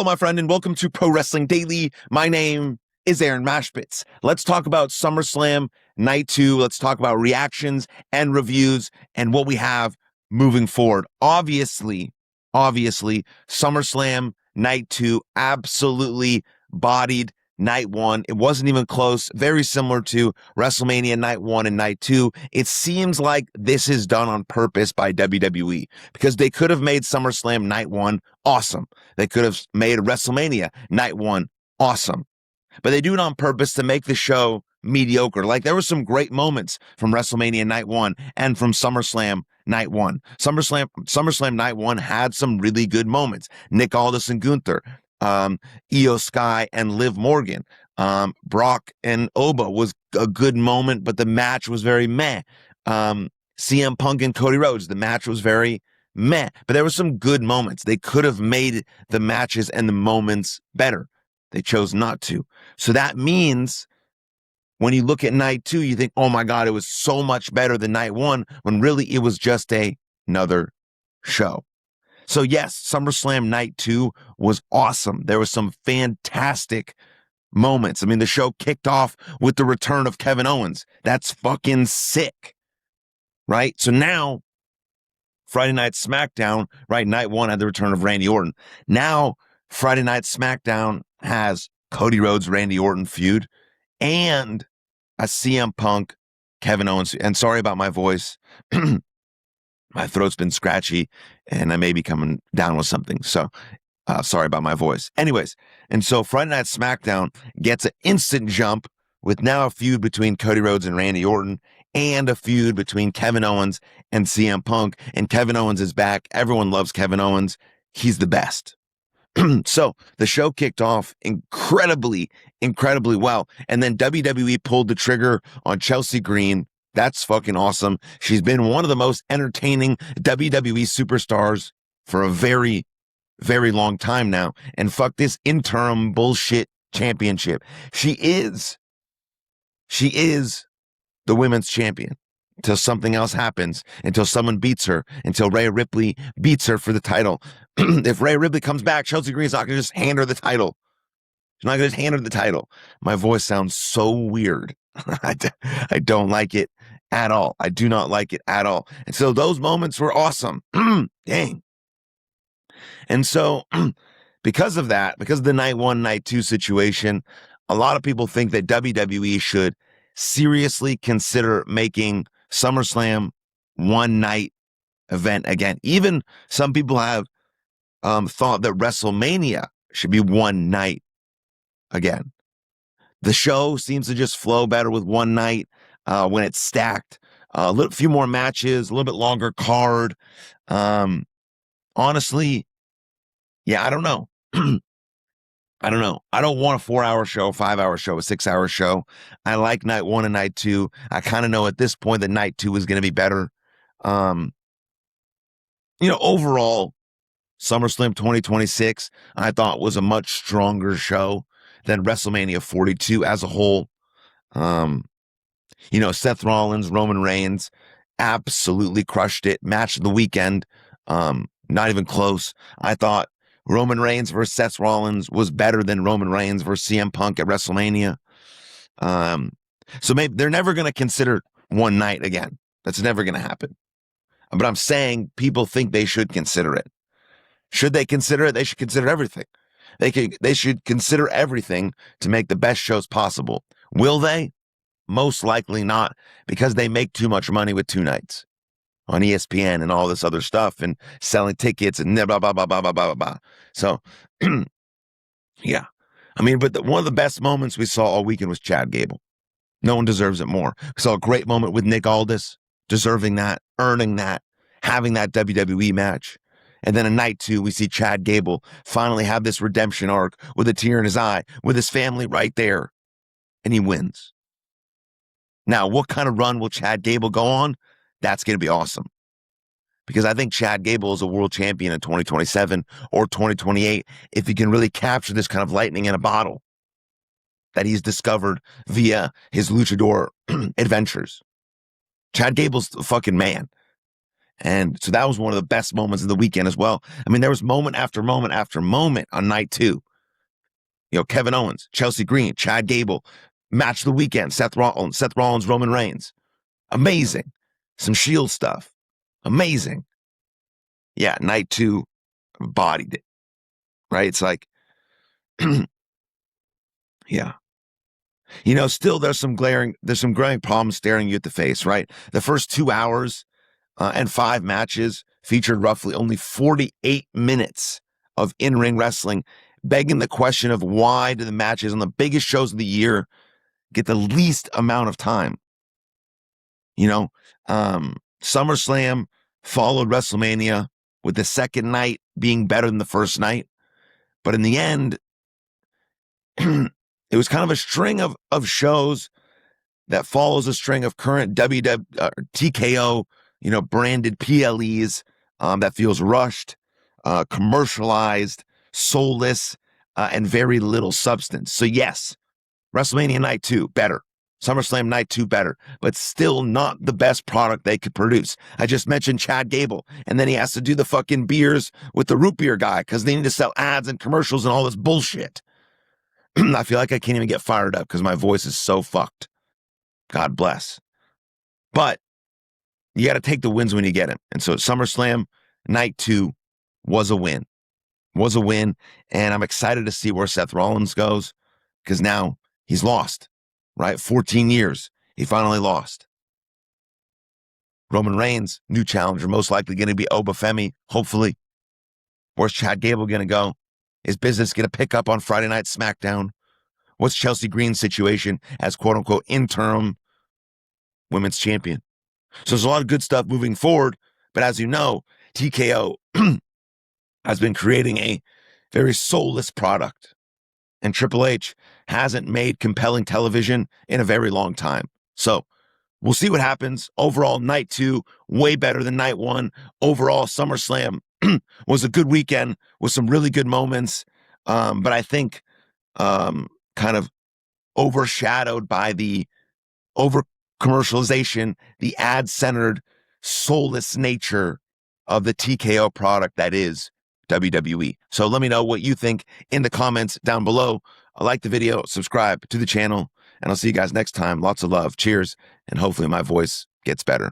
Hello, my friend, and welcome to Pro Wrestling Daily. My name is Aaron Mashpitz. Let's talk about SummerSlam Night 2. Let's talk about reactions and reviews and what we have moving forward. Obviously, SummerSlam Night 2 absolutely bodied Night 1. It wasn't even close. Very similar to WrestleMania Night 1 and Night 2. It seems like this is done on purpose by WWE because they could have made SummerSlam Night 1 awesome. They could have made WrestleMania Night 1 awesome. But they do it on purpose to make the show mediocre. Like, there were some great moments from WrestleMania Night 1 and from SummerSlam Night 1. SummerSlam Night 1 had some really good moments. Nick Aldis and Gunther, Io Sky and Liv Morgan, Brock and Oba was a good moment, but the match was very meh. CM Punk and Cody Rhodes, the match was very meh, but there were some good moments. They could have made the matches and the moments better. They chose not to. So that means when you look at Night 2, you think, oh my God, it was so much better than Night 1, when really it was just another show. So yes, SummerSlam Night 2 was awesome. There was some fantastic moments. I mean, the show kicked off with the return of Kevin Owens. That's fucking sick, right? So now, Friday Night SmackDown, right, Night 1 had the return of Randy Orton. Now, Friday Night SmackDown has Cody Rhodes, Randy Orton feud, and a CM Punk, Kevin Owens. And sorry about my voice. My throat's been scratchy, and I may be coming down with something. So sorry about my voice. Anyways, and so Friday Night SmackDown gets an instant jump with now a feud between Cody Rhodes and Randy Orton, and a feud between Kevin Owens and CM Punk. And Kevin Owens is back. Everyone loves Kevin Owens. He's the best. So the show kicked off incredibly well. And then WWE pulled the trigger on Chelsea Green. That's fucking awesome. She's been one of the most entertaining WWE superstars for a very, very long time now. And fuck this interim bullshit championship. She is the women's champion until something else happens, until someone beats her, until Rhea Ripley beats her for the title. If Rhea Ripley comes back, Chelsea Green's not going to just hand her the title. She's not going to just hand her the title. My voice sounds so weird. I don't like it at all. I do not like it at all. And so those moments were awesome. Dang. And so because of that, because of the Night 1, Night 2 situation, a lot of people think that WWE should seriously consider making SummerSlam one night event again. Even some people have thought that WrestleMania should be one night again. The show seems to just flow better with one night when it's stacked. A few more matches, a little bit longer card. Honestly, yeah, I don't know. I don't know. I don't want a 4-hour show, 5-hour show, a 6-hour show. I like Night 1 and Night 2. I kind of know at this point that Night 2 is going to be better. Overall, SummerSlam 2026, I thought was a much stronger show than WrestleMania 42 as a whole. Seth Rollins, Roman Reigns absolutely crushed it. Match of the weekend, not even close. I thought Roman Reigns versus Seth Rollins was better than Roman Reigns versus CM Punk at WrestleMania. So maybe they're never going to consider one night again. That's never going to happen. But I'm saying people think they should consider it. Should they consider it? They should consider everything. They should consider everything to make the best shows possible. Will they? Most likely not, because they make too much money with 2 nights on ESPN and all this other stuff and selling tickets and blah, blah, blah, blah, blah, blah, blah. So, yeah. I mean, but one of the best moments we saw all weekend was Chad Gable. No one deserves it more. We saw a great moment with Nick Aldis, deserving that, earning that, having that WWE match. And then in Night 2, we see Chad Gable finally have this redemption arc with a tear in his eye, with his family right there, and he wins. Now, what kind of run will Chad Gable go on? That's going to be awesome. Because I think Chad Gable is a world champion in 2027 or 2028 if he can really capture this kind of lightning in a bottle that he's discovered via his luchador adventures. Chad Gable's the fucking man. And so that was one of the best moments of the weekend as well. I mean, there was moment after moment after moment on night 2. Kevin Owens, Chelsea Green, Chad Gable, match of the weekend, Seth Rollins, Roman Reigns. Amazing. Some Shield stuff. Amazing. Yeah, night 2 bodied it. Right? It's like, yeah. Still there's some glaring problems staring you at the face, right? The first 2 hours and 5 matches featured roughly only 48 minutes of in-ring wrestling, begging the question of why do the matches on the biggest shows of the year get the least amount of time? SummerSlam followed WrestleMania with the second night being better than the first night. But in the end, it was kind of a string of shows that follows a string of current TKO, branded PLEs that feels rushed, commercialized, soulless, and very little substance. So yes, WrestleMania Night 2, better. SummerSlam Night 2, better. But still not the best product they could produce. I just mentioned Chad Gable, and then he has to do the fucking beers with the root beer guy because they need to sell ads and commercials and all this bullshit. I feel like I can't even get fired up because my voice is so fucked. God bless. But you got to take the wins when you get them. And so SummerSlam Night 2 was a win. And I'm excited to see where Seth Rollins goes because now he's lost, right? 14 years. He finally lost. Roman Reigns, new challenger, most likely going to be Obafemi, hopefully. Where's Chad Gable going to go? Is business going to pick up on Friday Night SmackDown? What's Chelsea Green's situation as quote-unquote interim women's champion? So there's a lot of good stuff moving forward. But as you know, TKO has been creating a very soulless product. And Triple H hasn't made compelling television in a very long time. So we'll see what happens. Overall, night 2, way better than night 1. Overall, SummerSlam was a good weekend with some really good moments. But I think kind of overshadowed by the over commercialization, the ad-centered, soulless nature of the TKO product that is WWE. So let me know what you think in the comments down below. Like the video, subscribe to the channel, and I'll see you guys next time. Lots of love. Cheers, and hopefully my voice gets better.